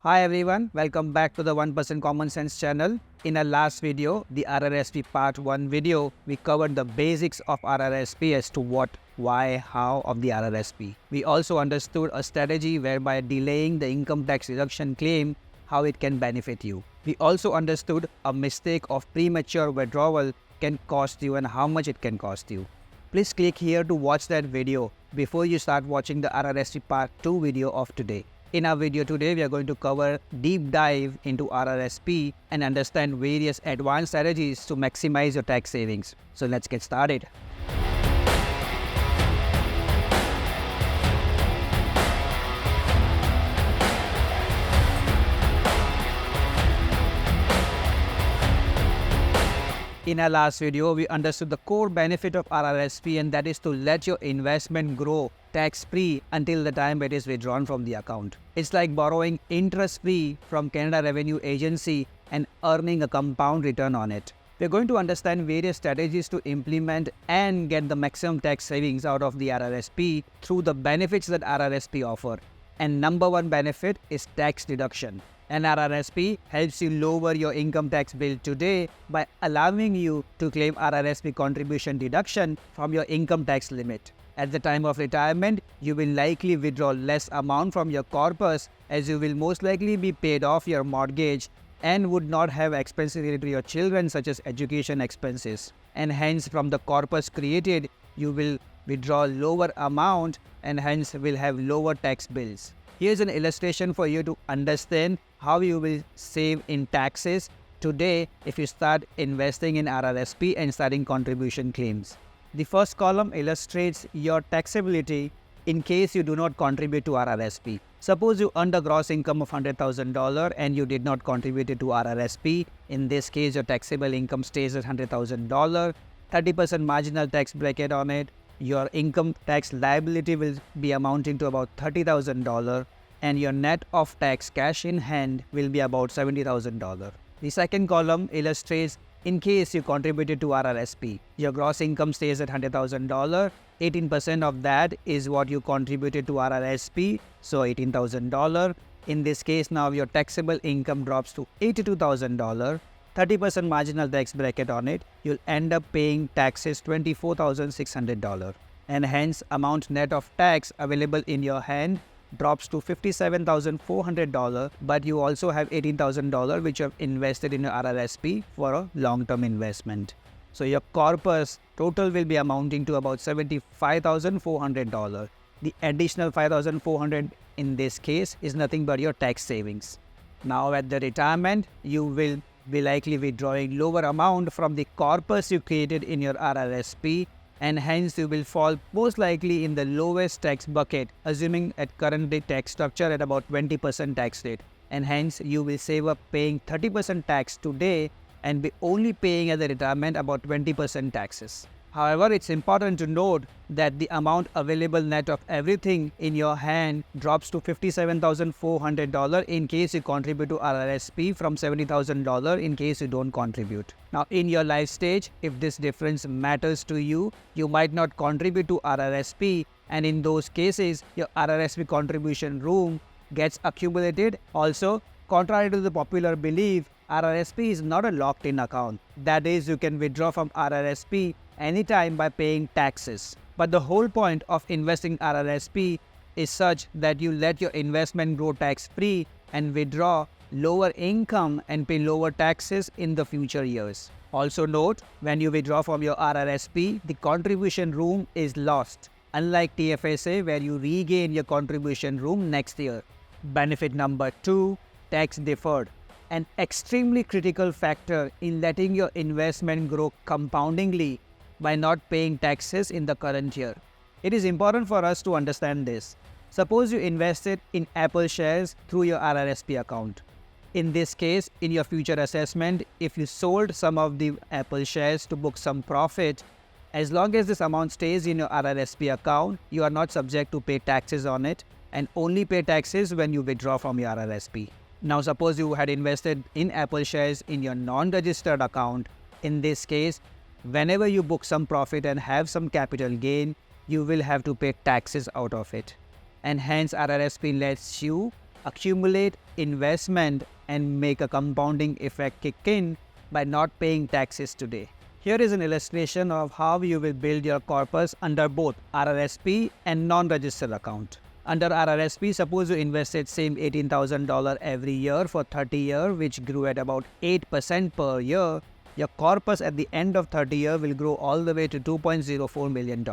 Hi everyone, welcome back to the 1% Common Sense channel. In our last video, the RRSP part 1 video, we covered the basics of RRSP as to what, why, how of the RRSP. We also understood a strategy whereby delaying the income tax deduction claim, how it can benefit you. We also understood a mistake of premature withdrawal can cost you and how much it can cost you. Please click here to watch that video before you start watching the RRSP part 2 video of today. In our video today, we are going to cover deep dive into RRSP and understand various advanced strategies to maximize your tax savings. So let's get started. In our last video, we understood the core benefit of RRSP, and that is to let your investment grow tax-free until the time it is withdrawn from the account. It's like borrowing interest-free from Canada Revenue Agency and earning a compound return on it. We're going to understand various strategies to implement and get the maximum tax savings out of the RRSP through the benefits that RRSP offer. And number one benefit is tax deduction. An RRSP helps you lower your income tax bill today by allowing you to claim RRSP contribution deduction from your income tax limit. At the time of retirement, you will likely withdraw less amount from your corpus, as you will most likely be paid off your mortgage and would not have expenses related to your children such as education expenses. And hence from the corpus created, you will withdraw lower amount and hence will have lower tax bills. Here's an illustration for you to understand how you will save in taxes today if you start investing in RRSP and starting contribution claims. The first column illustrates your taxability in case you do not contribute to RRSP. Suppose you earned a gross income of $100,000 and you did not contribute it to RRSP. In this case, your taxable income stays at $100,000, 30% marginal tax bracket on it. Your income tax liability will be amounting to about $30,000 and your net of tax cash in hand will be about $70,000. The second column illustrates in case you contributed to RRSP. Your gross income stays at $100,000. 18% of that is what you contributed to RRSP, so $18,000. In this case, now your taxable income drops to $82,000. 30% marginal tax bracket on it, you'll end up paying taxes $24,600. And hence, amount net of tax available in your hand drops to $57,400, but you also have $18,000 which you have invested in your RRSP for a long-term investment. So your corpus total will be amounting to about $75,400. The additional $5,400 in this case is nothing but your tax savings. Now at the retirement, you will be likely withdrawing lower amount from the corpus you created in your RRSP, and hence you will fall most likely in the lowest tax bucket, assuming at current day tax structure at about 20% tax rate, and hence you will save up paying 30% tax today and be only paying at the retirement about 20% taxes. However, it's important to note that the amount available net of everything in your hand drops to $57,400 in case you contribute to RRSP from $70,000 in case you don't contribute. Now, in your life stage, if this difference matters to you, you might not contribute to RRSP, and in those cases, your RRSP contribution room gets accumulated. Also, contrary to the popular belief, RRSP is not a locked-in account. That is, you can withdraw from RRSP anytime by paying taxes. But the whole point of investing RRSP is such that you let your investment grow tax-free and withdraw lower income and pay lower taxes in the future years. Also note, when you withdraw from your RRSP, the contribution room is lost, unlike TFSA where you regain your contribution room next year. Benefit number 2, tax deferred. An extremely critical factor in letting your investment grow compoundingly by not paying taxes in the current year. It is important for us to understand this. Suppose you invested in Apple shares through your RRSP account. In this case, in your future assessment, if you sold some of the Apple shares to book some profit, as long as this amount stays in your RRSP account, you are not subject to pay taxes on it and only pay taxes when you withdraw from your RRSP. Now suppose you had invested in Apple shares in your non-registered account. In this case, whenever you book some profit and have some capital gain, you will have to pay taxes out of it. And hence RRSP lets you accumulate investment and make a compounding effect kick in by not paying taxes today. Here is an illustration of how you will build your corpus under both RRSP and non-registered account. Under RRSP, suppose you invested same $18,000 every year for 30 years, which grew at about 8% per year. Your corpus at the end of 30 years will grow all the way to $2.04 million.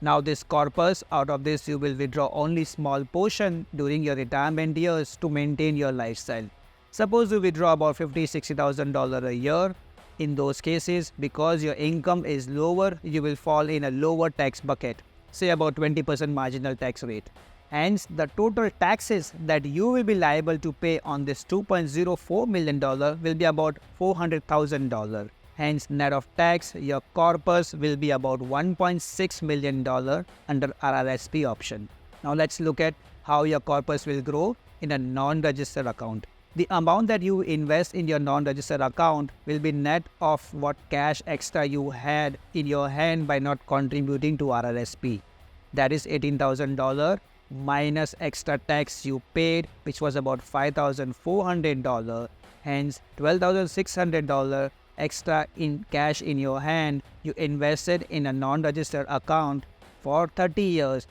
Now this corpus, out of this you will withdraw only small portion during your retirement years to maintain your lifestyle. Suppose you withdraw about $50,000-$60,000 a year. In those cases, because your income is lower, you will fall in a lower tax bucket, say about 20% marginal tax rate. Hence, the total taxes that you will be liable to pay on this $2.04 million will be about $400,000. Hence, net of tax, your corpus will be about $1.6 million under RRSP option. Now, let's look at how your corpus will grow in a non-registered account. The amount that you invest in your non-registered account will be net of what cash extra you had in your hand by not contributing to RRSP. That is $18,000 minus extra tax you paid, which was about $5,400. Hence, $12,600 extra in cash in your hand you invested in a non-registered account for 30 years,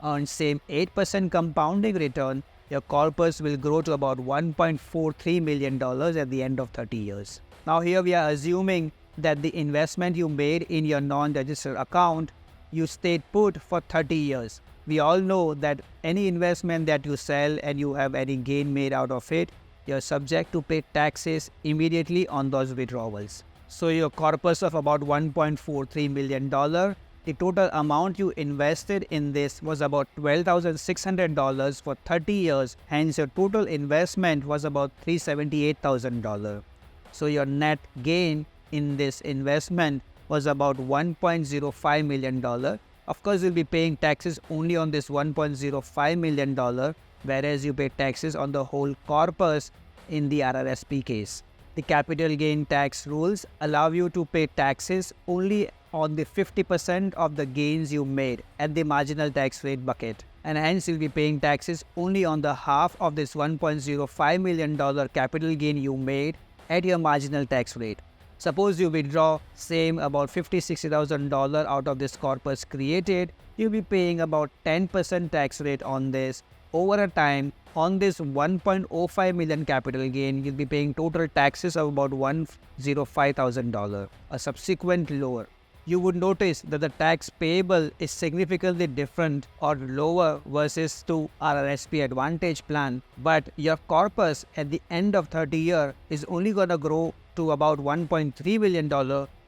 earned same 8% compounding return. Your corpus will grow to about $1.43 million at the end of 30 years. Now here we are assuming that the investment you made in your non-registered account, you stayed put for 30 years. We all know that any investment that you sell and you have any gain made out of it, you're subject to pay taxes immediately on those withdrawals. So your corpus of about $1.43 million, the total amount you invested in this was about $12,600 for 30 years. Hence, your total investment was about $378,000. So your net gain in this investment was about $1.05 million. Of course, you'll be paying taxes only on this $1.05 million, whereas you pay taxes on the whole corpus in the RRSP case. The capital gain tax rules allow you to pay taxes only on the 50% of the gains you made at the marginal tax rate bucket, and hence you'll be paying taxes only on the half of this $1.05 million capital gain you made at your marginal tax rate. Suppose you withdraw same about $50,000-$60,000 out of this corpus created, you'll be paying about 10% tax rate on this. Over a time, on this $1.05 million capital gain, you'll be paying total taxes of about $105,000, a subsequent lower. You would notice that the tax payable is significantly different or lower versus to RRSP Advantage plan, but your corpus at the end of 30 years is only going to grow to about $1.3 million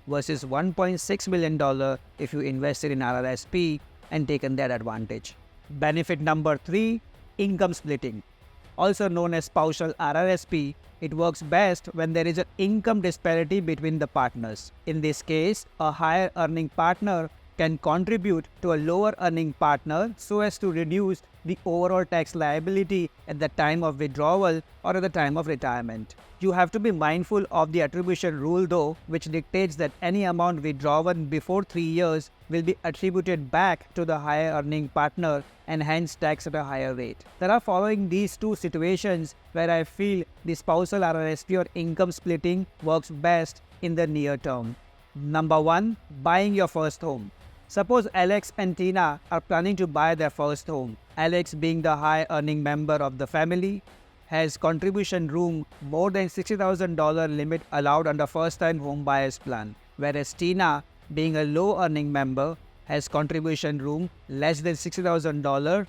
versus $1.6 million if you invested in RRSP and taken that advantage. Benefit number 3, income splitting. Also known as spousal RRSP, it works best when there is an income disparity between the partners. In this case, a higher earning partner can contribute to a lower earning partner so as to reduce the overall tax liability at the time of withdrawal or at the time of retirement. You have to be mindful of the attribution rule though, which dictates that any amount withdrawn before 3 years will be attributed back to the higher earning partner and hence taxed at a higher rate. There are following these two situations where I feel the spousal RRSP or income splitting works best in the near term. Number 1, buying your first home. Suppose Alex and Tina are planning to buy their first home. Alex, being the high earning member of the family, has contribution room more than $60,000 limit allowed under first time home buyers plan, whereas Tina, being a low earning member, has contribution room less than $60,000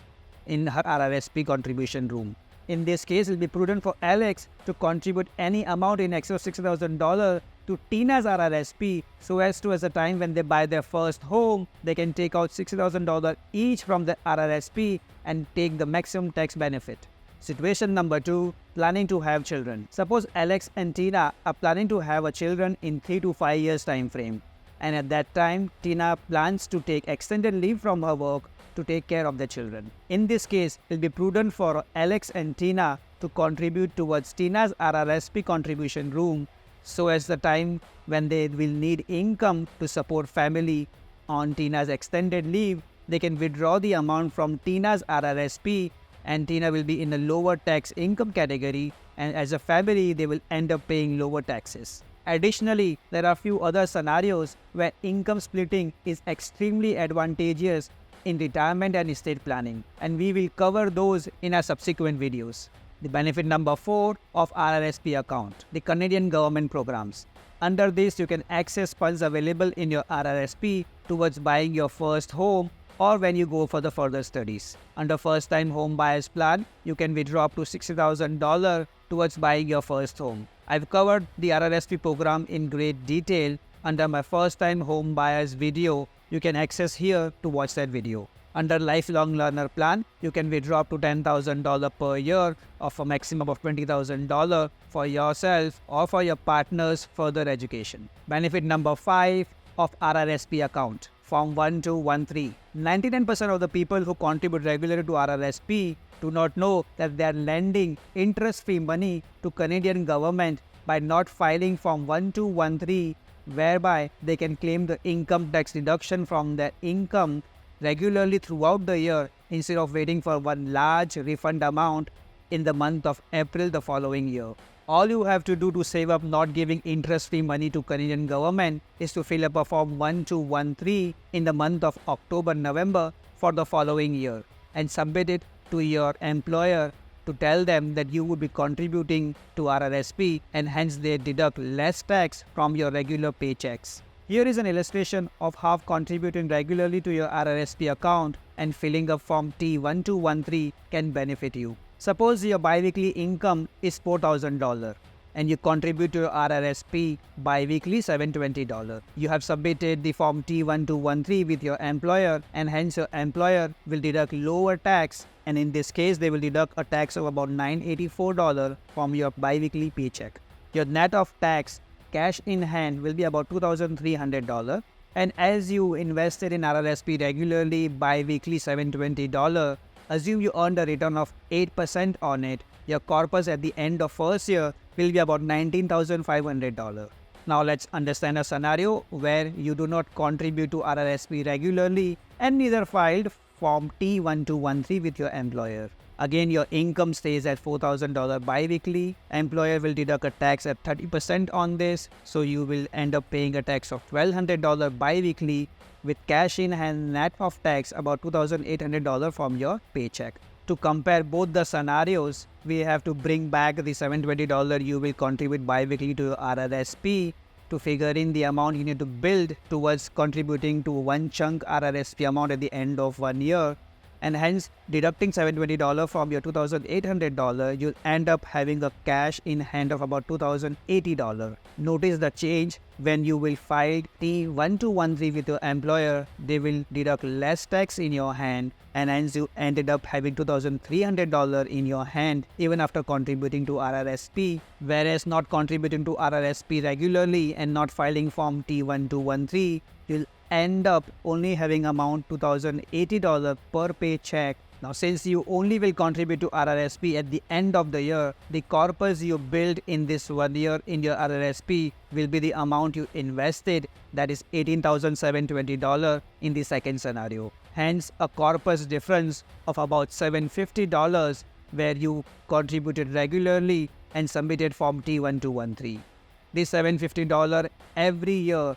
in her RRSP contribution room. In this case, it will be prudent for Alex to contribute any amount in excess of $60,000 to Tina's RRSP so as to, as a time when they buy their first home, they can take out $60,000 each from the RRSP and take the maximum tax benefit. Situation number 2, planning to have children. Suppose Alex and Tina are planning to have a children in 3 to 5 years time frame, and at that time Tina plans to take extended leave from her work to take care of the children. In this case, it will be prudent for Alex and Tina to contribute towards Tina's RRSP contribution room so as the time when they will need income to support family on Tina's extended leave, they can withdraw the amount from Tina's RRSP and Tina will be in a lower tax income category, and as a family, they will end up paying lower taxes. Additionally, there are a few other scenarios where income splitting is extremely advantageous in retirement and estate planning, and we will cover those in our subsequent videos. The benefit number 4 of RRSP account, the Canadian government programs. Under this, you can access funds available in your RRSP towards buying your first home or when you go for the further studies. Under first-time home buyers plan, you can withdraw up to $60,000 towards buying your first home. I've covered the RRSP program in great detail under my first-time home buyers video. You can access here to watch that video. Under lifelong learner plan, you can withdraw up to $10,000 per year of a maximum of $20,000 for yourself or for your partner's further education. Benefit number 5 of RRSP account, Form 1213. 99% of the people who contribute regularly to RRSP do not know that they are lending interest-free money to Canadian government by not filing Form 1213, whereby they can claim the income tax deduction from their income regularly throughout the year instead of waiting for one large refund amount in the month of April the following year. All you have to do to save up not giving interest-free money to Canadian government is to fill up a Form 1213 in the month of October-November for the following year and submit it to your employer to tell them that you would be contributing to RRSP and hence they deduct less tax from your regular paychecks. Here is an illustration of how contributing regularly to your RRSP account and filling up Form T1213 can benefit you. Suppose your biweekly income is $4,000 and you contribute to your RRSP biweekly $720. You have submitted the Form T1213 with your employer and hence your employer will deduct lower tax, and in this case they will deduct a tax of about $984 from your biweekly paycheck. Your net of tax cash in hand will be about $2,300, and as you invested in RRSP regularly bi-weekly $720, assume you earned a return of 8% on it, your corpus at the end of first year will be about $19,500. Now let's understand a scenario where you do not contribute to RRSP regularly and neither filed Form T1213 with your employer. Again, your income stays at $4,000 bi-weekly. Employer will deduct a tax at 30% on this, so you will end up paying a tax of $1,200 bi-weekly with cash in hand net of tax about $2,800 from your paycheck. To compare both the scenarios, we have to bring back the $720 you will contribute bi-weekly to your RRSP to figure in the amount you need to build towards contributing to one chunk RRSP amount at the end of 1 year. And hence, deducting $720 from your $2,800, you'll end up having a cash in hand of about $2,080. Notice the change when you will file T1213 with your employer. They will deduct less tax in your hand, and hence you ended up having $2,300 in your hand even after contributing to RRSP. Whereas not contributing to RRSP regularly and not filing Form T1213, you'll end up only having amount $2,080 per paycheck. Now, since you only will contribute to RRSP at the end of the year, the corpus you build in this 1 year in your RRSP will be the amount you invested, that is $18,720 in the second scenario. Hence, a corpus difference of about $750 where you contributed regularly and submitted Form T1213. This $750 every year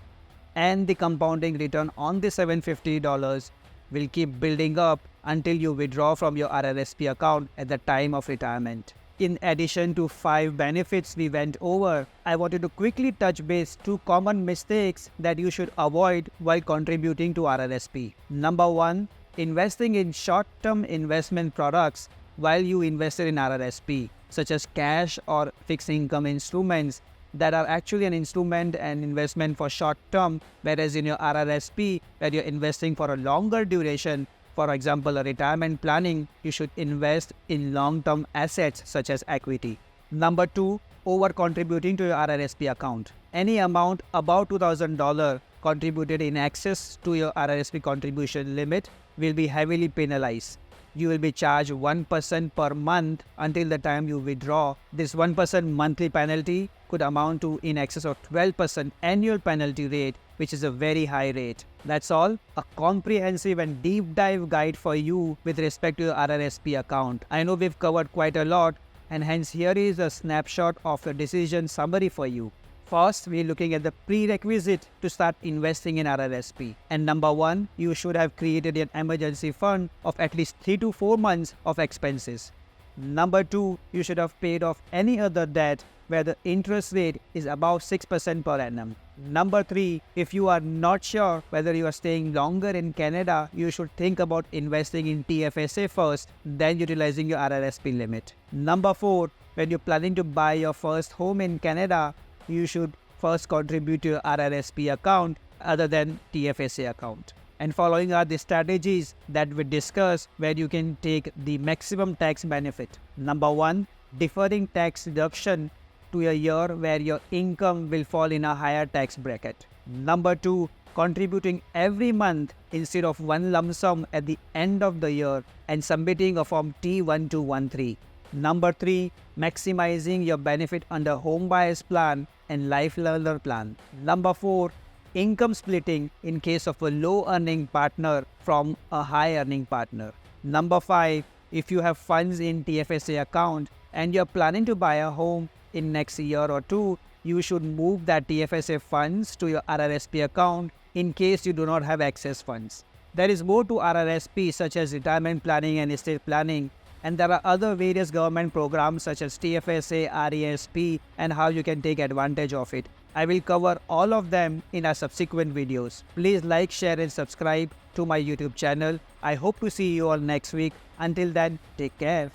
and the compounding return on the $750 will keep building up until you withdraw from your RRSP account at the time of retirement. In addition to 5 benefits we went over, I wanted to quickly touch base 2 common mistakes that you should avoid while contributing to RRSP. Number 1, investing in short-term investment products while you invested in RRSP, such as cash or fixed income instruments that are actually an instrument and investment for short term, whereas in your RRSP, where you're investing for a longer duration, for example, a retirement planning, you should invest in long-term assets such as equity. Number 2, over contributing to your RRSP account. Any amount above $2,000 contributed in excess to your RRSP contribution limit will be heavily penalized. you will be charged 1% per month until the time you withdraw. This 1% monthly penalty could amount to in excess of 12% annual penalty rate, which is a very high rate. That's all, a comprehensive and deep dive guide for you with respect to your RRSP account. I know we've covered quite a lot, and hence here is a snapshot of a decision summary for you. First, we're looking at the prerequisite to start investing in RRSP. And number one, you should have created an emergency fund of at least 3 to 4 months of expenses. Number two, you should have paid off any other debt where the interest rate is above 6% per annum. Number three, if you are not sure whether you are staying longer in Canada, you should think about investing in TFSA first, then utilizing your RRSP limit. Number four, when you're planning to buy your first home in Canada, you should first contribute to your RRSP account other than TFSA account. And following are the strategies that we discuss where you can take the maximum tax benefit. Number one, deferring tax deduction to a year where your income will fall in a higher tax bracket. Number two, contributing every month instead of one lump sum at the end of the year and submitting a form T1213. Number three, maximizing your benefit under home buyers plan and life learner plan. Number four, income splitting in case of a low earning partner from a high earning partner. Number five, if you have funds in TFSA account and you're planning to buy a home in next year or two, you should move that TFSA funds to your RRSP account in case you do not have excess funds. There is more to RRSP such as retirement planning and estate planning, and there are other various government programs such as TFSA, RRSP, and how you can take advantage of it. I will cover all of them in our subsequent videos. Please like, share and subscribe to my YouTube channel. I hope to see you all next week. Until then, take care.